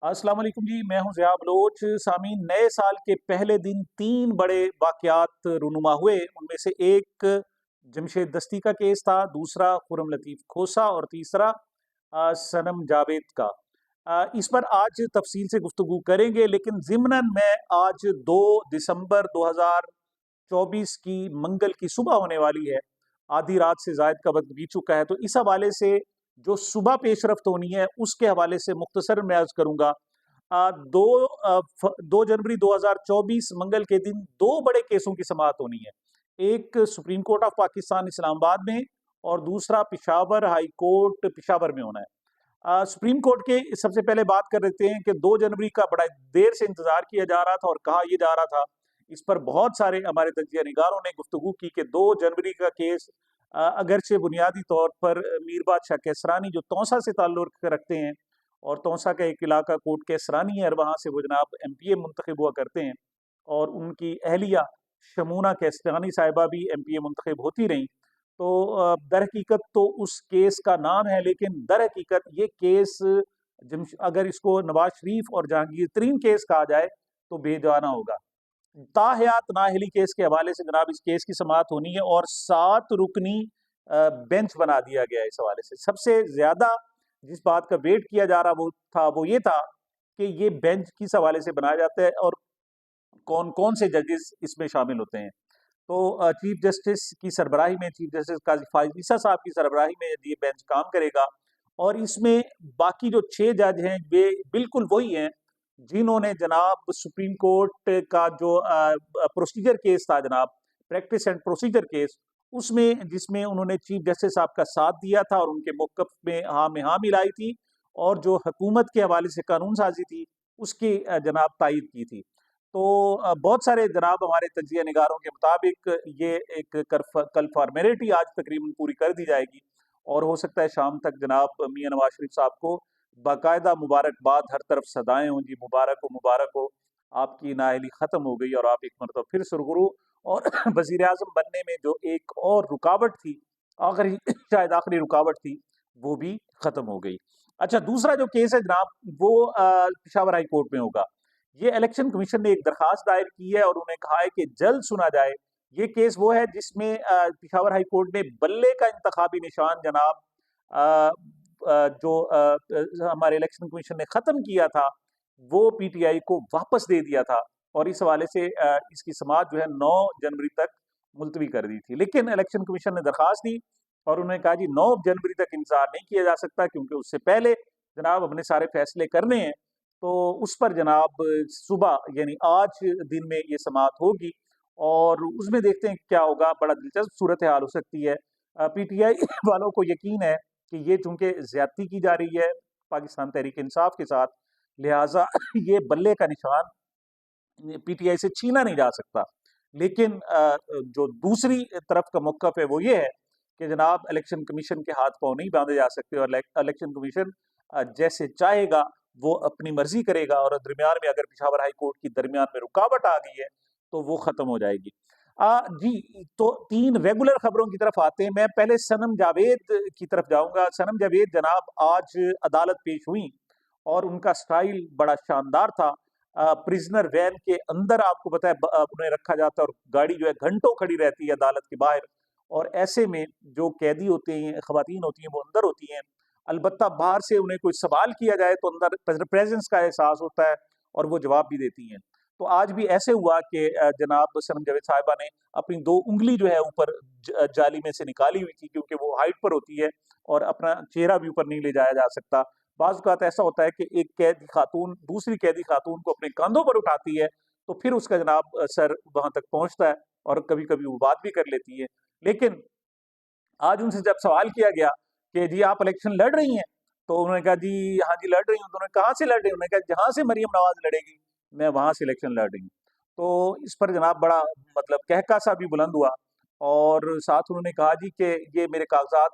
अस्सलाम वालेकुम जी, मैं हूं ज़िया बलोच। सामीन, नए साल के पहले दिन 3 बड़े वाक़यात रूनुमा हुए। उनमें से एक जमशेद दस्ती का केस था, दूसरा खुर्रम लतीफ़ खोसा और तीसरा सनम जावेद का। इस पर आज तफ़सील से गुफ्तगू करेंगे, लेकिन ज़िम्नन मैं आज 2 दिसंबर 2024 की मंगल की सुबह होने वाली है। आधी रात से ज़ायद का वक़्त बीत चुका है, तो इस हवाले से जो सुबह पेशरफ्त होनी है, उसके हवाले से मुख्तसर मैं अर्ज़ करूँगा। 2 जनवरी 2024 मंगल के दिन 2 बड़े केसों की समाअत होनी है। एक supreme court of Pakistan Islamabad में और दूसरा पेशावर हाई कोर्ट पेशावर में होना है। सुप्रीम कोर्ट के सबसे पहले बात कर लेते हैं कि 2 जनवरी का बड़ा देर से इंतज़ार किया जा रहा था और कहा ये जा रहा था। इस पर बहुत सारे हमारे तज्ज़िया निगारों ने गुफ्तगू की कि 2 जनवरी का केस अगरचे बुनियादी तौर पर मीर बादशाह कैसरानी जो तौसा से ताल्लुक़ रखते हैं और तौसा का एक इलाका कोट कैसरानी है और वहाँ से वो जनाब एमपीए मुंतखब हुआ करते हैं और उनकी अहलिया शमूना कैसरानी साहिबा भी एमपीए मुंतखब होती रहीं। तो दरहकीकत तो उस केस का नाम है, लेकिन दरहकीकत ये केस अगर इसको नवाज शरीफ और जहांगीर तरीन केस कहा जाए तो बेजाना होगा। ताहयात नाअहली केस के हवाले से जनाब इस केस की समाअत होनी है और 7 रुकनी बेंच बना दिया गया है। इस हवाले से सबसे ज्यादा जिस बात का वेट किया जा रहा वो ये था कि ये बेंच किस हवाले से बनाया जाता है और कौन कौन से जजेस इसमें शामिल होते हैं। तो चीफ जस्टिस की सरबराही में, चीफ जस्टिस काजी फाइज ईसा साहब की सरबराही में ये बेंच काम करेगा और इसमें बाकी जो 6 जज हैं वे बिल्कुल वही हैं जिन्होंने जनाब सुप्रीम कोर्ट का जो प्रोसीजर केस था जनाब, प्रैक्टिस एंड प्रोसीजर केस, उसमें जिसमें उन्होंने चीफ जस्टिस साहब का साथ दिया था और उनके मौक़िफ़ में हाँ में हाँ मिलाई थी और जो हुकूमत के हवाले से कानून साज़ी थी उसकी जनाब तायीद की थी। तो बहुत सारे जनाब हमारे तज्ज़िया निगारों के मुताबिक ये एक कल फॉर्मेलिटी आज तकरीबन पूरी कर दी जाएगी और हो सकता है शाम तक जनाब मियां नवाज शरीफ साहब को बाकायदा मुबारकबाद, हर तरफ सदाएं हों जी, मुबारक हो, आपकी नाअहली ख़त्म हो गई और आप एक मरतबा फिर सुरगुरु और वज़ीर आज़म बनने में जो एक और रुकावट थी, आखिरी शायद आखिरी रुकावट थी, वो भी ख़त्म हो गई। अच्छा, दूसरा जो केस है जनाब वो पेशावर हाई कोर्ट में होगा। ये इलेक्शन कमीशन ने एक दरखास्त दायर की है और उन्हें कहा है कि जल्द सुना जाए। ये केस वो है जिसमें पेशावर हाई कोर्ट ने बल्ले का इंतखाबी निशान जनाब अ जो हमारे इलेक्शन कमीशन ने ख़त्म किया था, वो पीटीआई को वापस दे दिया था और इस हवाले से इसकी समाअत जो है 9 जनवरी तक मुलतवी कर दी थी। लेकिन इलेक्शन कमीशन ने दरखास्त दी और उन्होंने कहा जी 9 जनवरी तक इंतज़ार नहीं किया जा सकता क्योंकि उससे पहले जनाब अपने सारे फैसले करने हैं। तो उस पर जनाब सुबह यानी आज दिन में ये समाअत होगी और उसमें देखते हैं कि क्या होगा। बड़ा दिलचस्प सूरत हाल हो सकती है। पीटीआई वालों को यकीन है कि ये चूंकि ज्यादती की जा रही है पाकिस्तान तहरीक इंसाफ के साथ, लिहाजा ये बल्ले का निशान पीटीआई से छीना नहीं जा सकता। लेकिन जो दूसरी तरफ का मौक़िफ़ है वो ये है कि जनाब इलेक्शन कमीशन के हाथ पाँव नहीं बांधे जा सकते और इलेक्शन कमीशन जैसे चाहेगा वो अपनी मर्जी करेगा और दरमियान में अगर पेशावर हाई कोर्ट की दरमियान में रुकावट आ गई है तो वो खत्म हो जाएगी। जी, तो 3 रेगुलर खबरों की तरफ आते हैं। मैं पहले सनम जावेद की तरफ जाऊंगा। सनम जावेद जनाब आज अदालत पेश हुई और उनका स्टाइल बड़ा शानदार था। प्रिजनर वैन के अंदर आपको पता है उन्हें रखा जाता है और गाड़ी जो है घंटों खड़ी रहती है अदालत के बाहर और ऐसे में जो कैदी होते हैं, खवातीन होती हैं, वो अंदर होती हैं। अलबत्ता बाहर से उन्हें कोई सवाल किया जाए तो अंदर प्रेजेंस का एहसास होता है और वो जवाब भी देती हैं। तो आज भी ऐसे हुआ कि जनाब सनम जावेद साहिबा ने अपनी 2 उंगली जो है ऊपर जाली में से निकाली हुई थी क्योंकि वो हाइट पर होती है और अपना चेहरा भी ऊपर नहीं ले जाया जा सकता। बाज़ औक़ात ऐसा होता है कि एक कैदी खातून दूसरी कैदी खातून को अपने कंधों पर उठाती है, तो फिर उसका जनाब सर वहाँ तक पहुँचता है और कभी-कभी वो बात भी कर लेती है। लेकिन आज उनसे जब सवाल किया गया कि जी आप इलेक्शन लड़ रही हैं? तो उन्होंने कहा जी हाँ जी लड़ रही हूँ। तो उन्होंने कहाँ से लड़ रही हूँ? उन्होंने कहा जहाँ से मरियम नवाज़ लड़ेगी, मैं वहाँ से इलेक्शन लड़ रही हूँ। तो इस पर जनाब बड़ा मतलब कहका-सा भी बुलंद हुआ और साथ उन्होंने कहा जी कि ये मेरे कागज़ात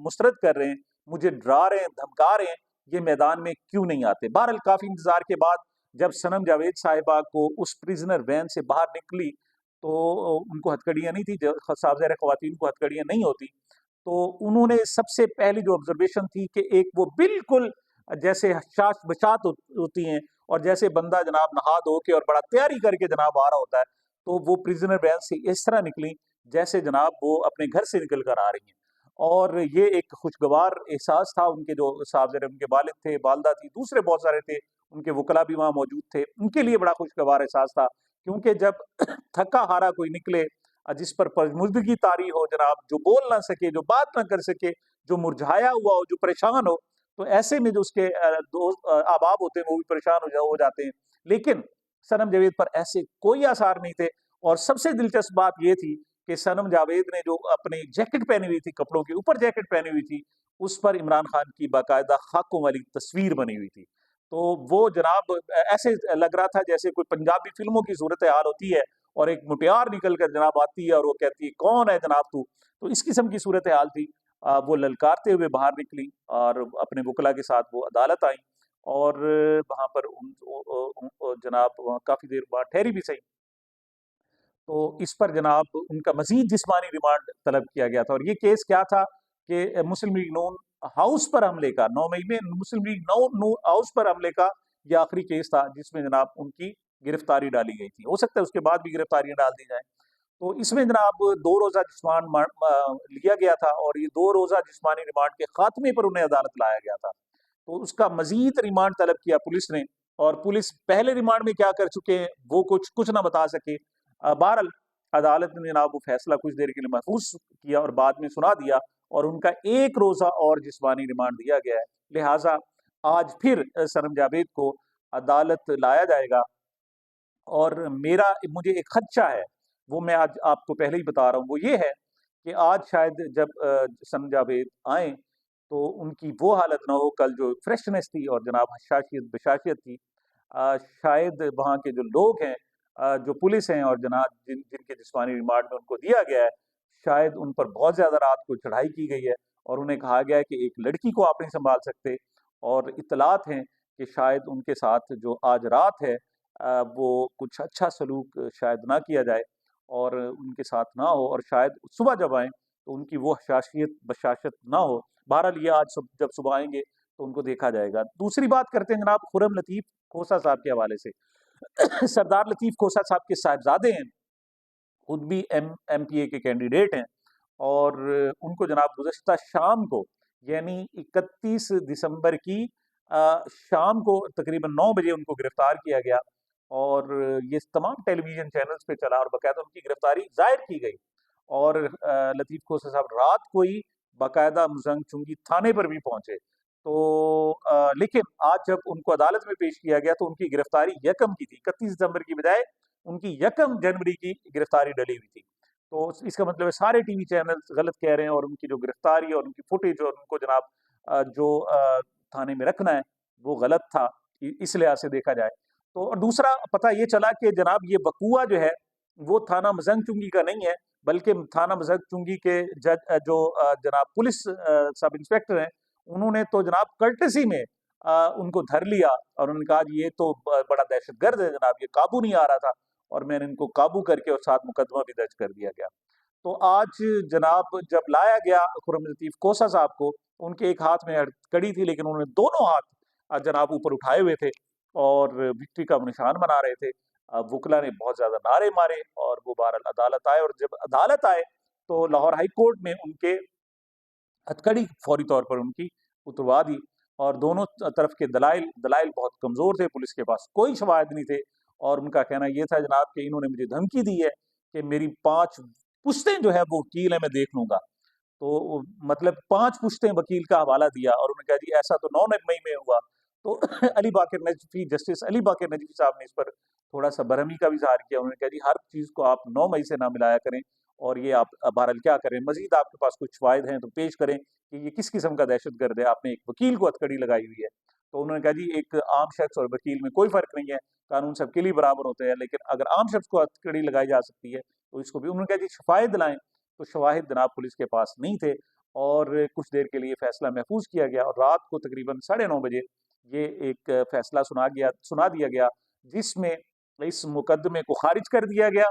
मुस्तरद कर रहे हैं, मुझे डरा रहे हैं, धमका रहे हैं, ये मैदान में क्यों नहीं आते? बहरहाल काफ़ी इंतज़ार के बाद जब सनम जावेद साहिबा को उस प्रिज़नर वैन से बाहर निकली तो उनको हथकड़ियाँ नहीं थी, साहबज़ादा ख़वातीन को हथकड़ियाँ नहीं होती। तो उन्होंने सबसे पहली जो ऑब्ज़र्वेशन थी कि एक वो बिल्कुल जैसे हशाश बशात होती हैं, और जैसे बंदा जनाब नहा धो के और बड़ा तैयारी करके जनाब आ रहा होता है, तो वो प्रिजनर वैन से इस तरह निकली जैसे जनाब वो अपने घर से निकल कर आ रही हैं। और ये एक खुशगवार एहसास था। उनके जो साहब उनके वालिद थे, वालदा थी, दूसरे बहुत सारे थे, उनके वकला भी वहाँ मौजूद थे, उनके लिए बड़ा खुशगवार एहसास था। क्योंकि जब थका हारा कोई निकले, जिस पर मुर्दगी तारी हो जनाब, जो बोल ना सके, जो बात ना कर सके, जो मुरझाया हुआ हो, जो परेशान हो, तो ऐसे में जो उसके दोस्त अहबाब होते हैं वो भी परेशान हो जाते हैं। लेकिन सनम जावेद पर ऐसे कोई आसार नहीं थे। और सबसे दिलचस्प बात ये थी कि सनम जावेद ने जो अपनी जैकेट पहनी हुई थी, कपड़ों के ऊपर जैकेट पहनी हुई थी, उस पर इमरान खान की बाकायदा खाकों वाली तस्वीर बनी हुई थी। तो वो जनाब ऐसे लग रहा था जैसे कोई पंजाबी फिल्मों की सूरत हाल होती है, और एक मुटियार निकल कर जनाब आती है और वो कहती है कौन है जनाब तू। तो इस किस्म की सूरत हाल थी। वो ललकारते हुए बाहर निकली और अपने वकला के साथ वो अदालत आई, और वहां पर जनाब काफी देर बाद ठहरी भी सही। तो इस पर जनाब उनका मजीद जिस्मानी रिमांड तलब किया गया था। और ये केस क्या था कि मुस्लिम लीग नून हाउस पर हमले का, 9 मई में मुस्लिम लीग नून हाउस पर हमले का ये आखिरी केस था जिसमें जनाब उनकी गिरफ्तारी डाली गई थी। हो सकता है उसके बाद भी गिरफ्तारियां डाल दी जाएं। तो इसमें जनाब 2 रोज़ा लिया गया था, और ये 2 रोज़ा जिस्मानी रिमांड के खात्मे पर उन्हें अदालत लाया गया था। तो उसका मजीद रिमांड तलब किया पुलिस ने, और पुलिस पहले रिमांड में क्या कर चुके हैं वो कुछ कुछ ना बता सके। बहरहाल अदालत ने जनाब वो फैसला कुछ देर के लिए महफूज किया और बाद में सुना दिया, और उनका 1 रोज़ा और जिस्मानी रिमांड दिया गया है। लिहाजा आज फिर सनम जावेद को अदालत लाया जाएगा। और मुझे एक खदशा है, वो मैं आज आपको पहले ही बता रहा हूँ, वो ये है कि आज शायद जब सनम जावेद आएँ, तो उनकी वो हालत ना हो कल जो फ्रेशनेस थी और जनाब हशाशियत बशाशियत थी। शायद वहाँ के जो लोग हैं, जो पुलिस हैं, और जनाब जिनके जिस्मानी रिमांड में उनको दिया गया है, शायद उन पर बहुत ज़्यादा रात को चढ़ाई की गई है, और उन्हें कहा गया है कि एक लड़की को आप नहीं सँभाल सकते। और इत्तलात हैं कि शायद उनके साथ जो आज रात है, वो कुछ अच्छा सलूक शायद ना किया जाए और उनके साथ ना हो, और शायद सुबह जब आएँ तो उनकी वो हशाशियत बशाशत ना हो। बहरहाल ये आज जब सुबह आएँगे तो उनको देखा जाएगा। दूसरी बात करते हैं जनाब खुर्रम लतीफ़ खोसा साहब के हवाले से। सरदार लतीफ़ खोसा साहब के साहिबजादे हैं, खुद भी एमपीए के कैंडिडेट हैं, और उनको जनाब गुज़श्ता शाम को, यानी 31 दिसंबर की शाम को तकरीबन 9 बजे उनको गिरफ्तार किया गया, और ये तमाम टेलीविज़न चैनल्स पे चला और बाकायदा उनकी गिरफ्तारी ज़ाहिर की गई। और लतीफ़ खोसा साहब रात को ही बाकायदा मुज़ंग चुंगी थाने पर भी पहुँचे। तो लेकिन आज जब उनको अदालत में पेश किया गया तो उनकी गिरफ्तारी यकम की थी, 31 दिसंबर की बजाय उनकी यकम जनवरी की गिरफ्तारी डली हुई थी। तो इसका मतलब है सारे टीवी चैनल्स गलत कह रहे हैं, और उनकी जो गिरफ्तारी और उनकी फुटेज और उनको जनाब थाने में रखना है, वो गलत था, इस लिहाज से देखा जाए। तो और दूसरा पता ये चला कि जनाब ये वक़ूआ जो है, वो थाना मज़ंग चुंगी का नहीं है, बल्कि थाना मज़ंग चुंगी के जो जनाब पुलिस सब इंस्पेक्टर हैं, उन्होंने तो जनाब कर्टेसी में उनको धर लिया, और उन्होंने कहा जी ये तो बड़ा दहशतगर्द है जनाब, ये काबू नहीं आ रहा था, और मैंने इनको काबू करके और साथ मुकदमा भी दर्ज कर दिया गया। तो आज जनाब जब लाया गया खुर्रम लतीफ़ खोसा साहब को, उनके एक हाथ में हथकड़ी थी, लेकिन उन्होंने दोनों हाथ जनाब ऊपर उठाए हुए थे और विक्ट्री का निशान बना रहे थे। वुकला ने बहुत ज़्यादा नारे मारे, और वो बहरहाल अदालत आए, और जब अदालत आए तो लाहौर हाई कोर्ट में उनके हथकड़ी फौरी तौर पर उनकी उतरवा दी, और दोनों तरफ के दलाइल दलाइल बहुत कमज़ोर थे, पुलिस के पास कोई शवाहिद नहीं थे, और उनका कहना ये था जनाब कि इन्होंने मुझे धमकी दी है कि मेरी 5 पुश्तें जो है वो वकील है, मैं देख लूँगा। तो मतलब 5 पुश्तें वकील का हवाला दिया, और उन्होंने कहा जी ऐसा तो 9 मई में हुआ। तो अली बाकर नजफ़ी जस्टिस अली बाकर नजफ़ी साहब ने इस पर थोड़ा-सा बरहमी का भी इज़हार किया। उन्होंने कहा जी हर चीज़ को आप 9 मई से ना मिलाया करें, और ये आप बहरहाल क्या करें, मज़ीद आपके पास कुछ शवाहिद हैं तो पेश करें कि ये किस किस्म का दहशतगर्द है, आपने एक वकील को हथकड़ी लगाई हुई है। तो उन्होंने कहा जी एक आम शख्स और वकील में कोई फ़र्क नहीं है, कानून सबके लिए बराबर होते हैं, लेकिन अगर आम शख्स को हथकड़ी लगाई जा सकती है तो इसको भी। उन्होंने कहा जी शवाहिद लाएँ, तो शवाहिद जनाब पुलिस के पास नहीं थे, और कुछ देर के लिए फैसला महफूज किया गया, और रात को तकरीबन 9:30 बजे ये एक फैसला सुना दिया गया, जिसमें इस मुकदमे को खारिज कर दिया गया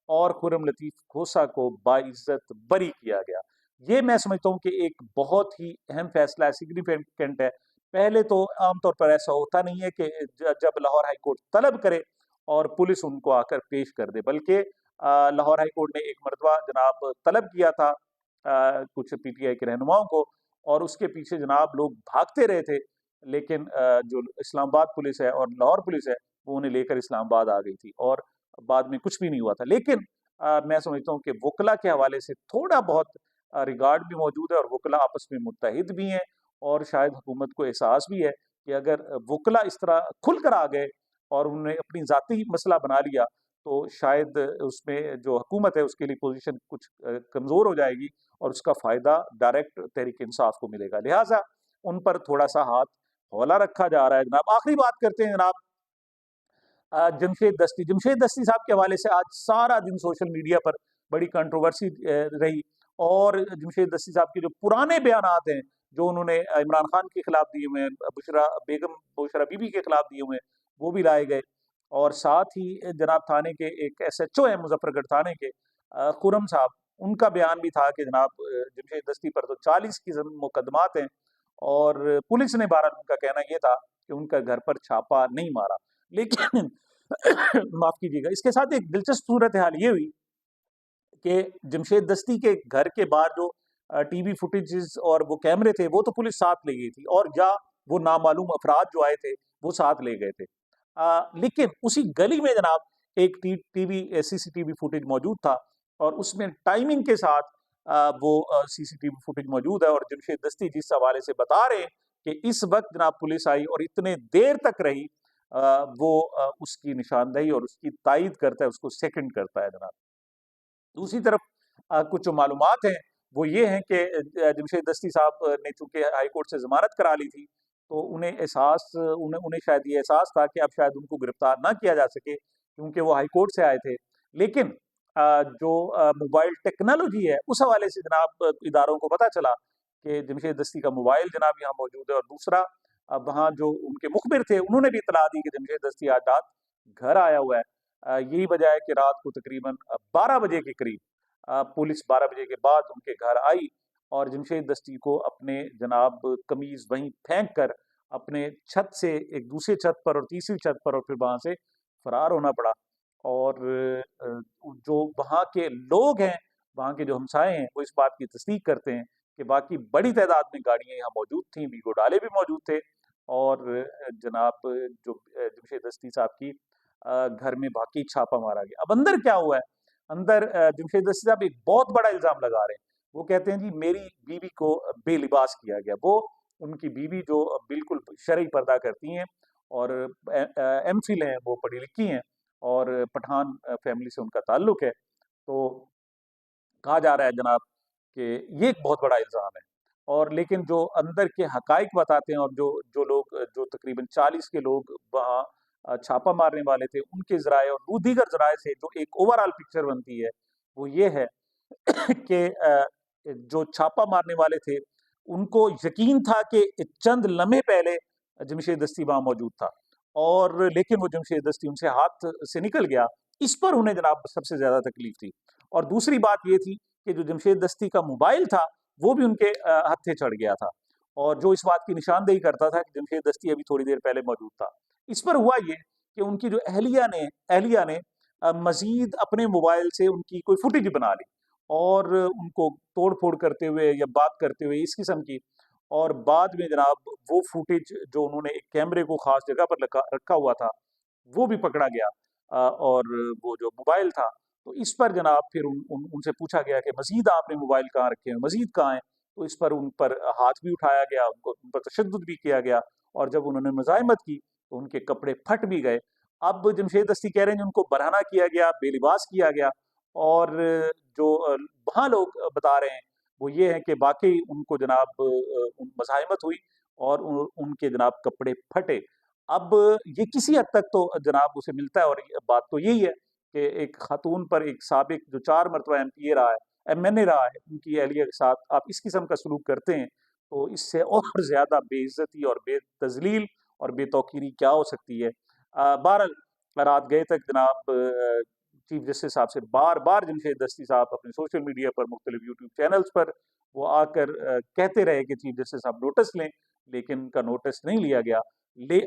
और खुर्रम लतीफ़ खोसा को बाइज़्ज़त बरी किया गया। ये मैं समझता हूँ कि एक बहुत ही अहम फैसला है, सिग्निफिकेंट है। पहले तो आमतौर पर ऐसा होता नहीं है कि जब लाहौर हाई कोर्ट तलब करे और पुलिस उनको आकर पेश कर दे, बल्कि लाहौर हाई कोर्ट ने एक मरतबा जनाब तलब किया था कुछ पीटीआई के रहनुमाओं को, और उसके पीछे जनाब लोग भागते रहे थे, लेकिन जो इस्लामाबाद पुलिस है और लाहौर पुलिस है वो उन्हें लेकर इस्लामाबाद आ गई थी और बाद में कुछ भी नहीं हुआ था। लेकिन मैं समझता हूँ कि वकला के हवाले से थोड़ा बहुत रिगार्ड भी मौजूद है और वकला आपस में मुत्तहिद भी हैं, और शायद हुकूमत को एहसास भी है कि अगर वकला इस तरह खुल कर आ गए और उन्होंने अपनी ज़ाती मसला बना लिया, तो शायद उसमें जो हुकूमत है उसके लिए पोजीशन कुछ कमज़ोर हो जाएगी और उसका फ़ायदा डायरेक्ट तहरीक इंसाफ को मिलेगा। लिहाजा उन पर थोड़ा-सा हाथ हौला रखा जा रहा है जनाब। आखिरी बात करते हैं जनाब जमशेद दस्ती साहब के हवाले से आज सारा दिन सोशल मीडिया पर बड़ी कंट्रोवर्सी रही, और जमशेद दस्ती साहब के जो पुराने बयानात हैं, जो उन्होंने इमरान खान के खिलाफ दिए हुए हैं, बुशरा बीबी के खिलाफ दिए हुए हैं, वो भी लाए गए। और साथ ही जनाब थाने के एक एसएचओ हैं मुजफ्फरगढ़ थाने के खुर्रम साहब, उनका बयान भी था कि जनाब जमशेद दस्ती पर तो 40 की मुकदमात हैं, और पुलिस ने बहरहाल उनका कहना ये था कि उनका घर पर छापा नहीं मारा। लेकिन माफ कीजिएगा, इसके साथ एक दिलचस्प सूरत हाल ये हुई कि जमशेद दस्ती के घर के बाहर जो टीवी फुटेजेस और वो कैमरे थे वो तो पुलिस साथ ले गई थी, और या वो नामालूम अफराद जो आए थे वो साथ ले गए थे। लेकिन उसी गली में जनाब एक टीवी सीसीटीवी फुटेज मौजूद था, और उसमें टाइमिंग के साथ वो सीसीटीवी फुटेज मौजूद है, और जमशेद दस्ती जिस हवाले से बता रहे हैं कि इस वक्त जनाब पुलिस आई और इतने देर तक रही, वो उसकी निशानदेही और उसकी तायीद करता है, उसको सेकंड करता है जनाब। दूसरी तरफ कुछ जो मालूमात हैं वो ये हैं कि जमशेद दस्ती साहब ने चूंकि हाई कोर्ट से जमानत करा ली थी, तो उन्हें शायद ये एहसास था कि अब शायद उनको गिरफ्तार ना किया जा सके, क्योंकि वो हाई कोर्ट से आए थे। लेकिन जो मोबाइल टेक्नोलॉजी है उस हवाले से जनाब इदारों को पता चला कि जमशेद दस्ती का मोबाइल जनाब यहाँ मौजूद है, और दूसरा वहाँ जो उनके मुखबिर थे उन्होंने भी इतला दी कि जमशेद दस्ती आज रात घर आया हुआ है। यही वजह है कि रात को तकरीबन 12 बजे के करीब पुलिस 12 बजे के बाद उनके घर आई, और जमशेद दस्ती को अपने जनाब कमीज वहीं फेंक कर अपने छत से एक दूसरी छत पर और तीसरी छत पर, और फिर वहां से फरार होना पड़ा। और जो वहाँ के लोग हैं, वहाँ के जो हमसाए हैं, वो इस बात की तस्दीक करते हैं कि बाकी बड़ी तादाद में गाड़ियां यहाँ मौजूद थीं, वीगो डाले भी मौजूद थे, और जनाब जो जमशेद दस्ती साहब की घर में बाकी छापा मारा गया। अब अंदर क्या हुआ है? अंदर जमशेद दस्ती साहब एक बहुत बड़ा इल्ज़ाम लगा रहे हैं। वो कहते हैं जी मेरी बीवी को बेलिबास किया गया। वो उनकी बीवी जो बिल्कुल शरई पर्दा करती हैं, और एमफिल हैं, वो पढ़ी लिखी हैं, और पठान फैमिली से उनका ताल्लुक है। तो कहा जा रहा है जनाब कि ये एक बहुत बड़ा इल्ज़ाम है। और लेकिन जो अंदर के हकाइक बताते हैं, और जो जो लोग जो तकरीबन 40 के लोग वहाँ छापा मारने वाले थे, उनके ज़राए और दीगर ज़राए से जो एक ओवरऑल पिक्चर बनती है, वो ये है कि जो छापा मारने वाले थे, उनको यकीन था कि चंद लम्हे पहले जमशेद दस्ती वहाँ मौजूद था, और लेकिन वो जमशेद दस्ती उनसे हाथ से निकल गया। इस पर उन्हें जनाब सबसे ज़्यादा तकलीफ थी। और दूसरी बात ये थी कि जो जमशेद दस्ती का मोबाइल था, वो भी उनके हत्थे चढ़ गया था, और जो इस बात की निशानदेही करता था कि जमशेद दस्ती अभी थोड़ी देर पहले मौजूद था। इस पर हुआ ये कि उनकी जो अहलिया ने मज़ीद अपने मोबाइल से उनकी कोई फुटेज बना ली, और उनको तोड़-फोड़ करते हुए या बात करते हुए इस किस्म की, और बाद में जनाब वो फुटेज जो उन्होंने एक कैमरे को ख़ास जगह पर लगा रखा हुआ था, वो भी पकड़ा गया, और वो जो मोबाइल था, तो इस पर जनाब फिर उनसे पूछा गया कि मज़ीद आपने मोबाइल कहाँ रखे हैं, मज़ीद कहाँ हैं? तो इस पर उन पर हाथ भी उठाया गया, उन पर तशद्दुद भी किया गया, और जब उन्होंने मज़ाहमत की, तो उनके कपड़े फट भी गए। अब जमशेद दस्ती कह रहे हैं, उनको बरहना किया गया, बेलिबास किया गया, और जो वहाँ लोग बता रहे हैं, वो ये है कि वाक़ई उनको जनाब मज़ाहमत हुई, और उनके जनाब कपड़े फटे। अब ये किसी हद तक तो जनाब उसे मिलता है, और ये बात तो यही है कि एक खातून पर एक साबिक जो 4 मरतबा एमपीए रहा है, एमएनए रहा है, उनकी अहलिया के साथ आप इस किस्म का सलूक करते हैं, तो इससे और ज़्यादा बेइज़्ज़ती और बेतज़लील और बेतौकीरी क्या हो सकती है। बहरहाल रात गए तक जनाब चीफ जस्टिस साहब से बार बार जमशेद दस्ती साहब अपने सोशल मीडिया पर, मुख्तलिफ यूट्यूब चैनल्स पर वो आकर कहते रहे कि चीफ जस्टिस साहब नोटिस लें, लेकिन उनका नोटिस नहीं लिया गया।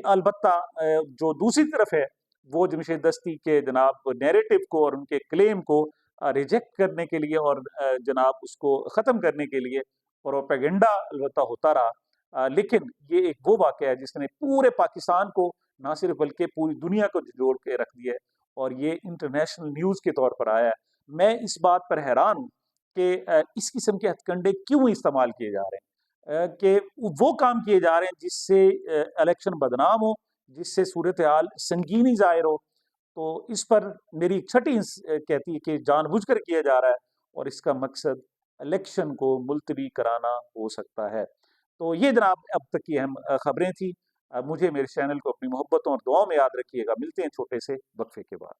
अलबत्ता जो दूसरी तरफ है, वो जमशेद दस्ती के जनाब नैरेटिव को और उनके क्लेम को रिजेक्ट करने के लिए और जनाब उसको ख़त्म करने के लिए प्रोपेगेंडा अलबत्ता होता रहा। लेकिन ये एक वो वाक़या है जिसने पूरे पाकिस्तान को, ना सिर्फ बल्कि पूरी दुनिया को जोड़ के रख दिया है और ये इंटरनेशनल न्यूज़ के तौर पर आया है। मैं इस बात पर हैरान हूँ कि इस किस्म के हथकंडे क्यों इस्तेमाल किए जा रहे हैं, कि वो काम किए जा रहे हैं जिससे इलेक्शन बदनाम हो, जिससे सूरत-ए-हाल संगीनी ज़ाहिर हो। तो इस पर मेरी एक छठी कहती है कि जानबूझकर किया जा रहा है और इसका मकसद इलेक्शन को मुलतवी कराना हो सकता है। तो ये जनाब अब तक की अहम खबरें थी। मुझे मेरे चैनल को अपनी मोहब्बतों और दुआओं में याद रखिएगा। मिलते हैं छोटे से वक्फे के बाद।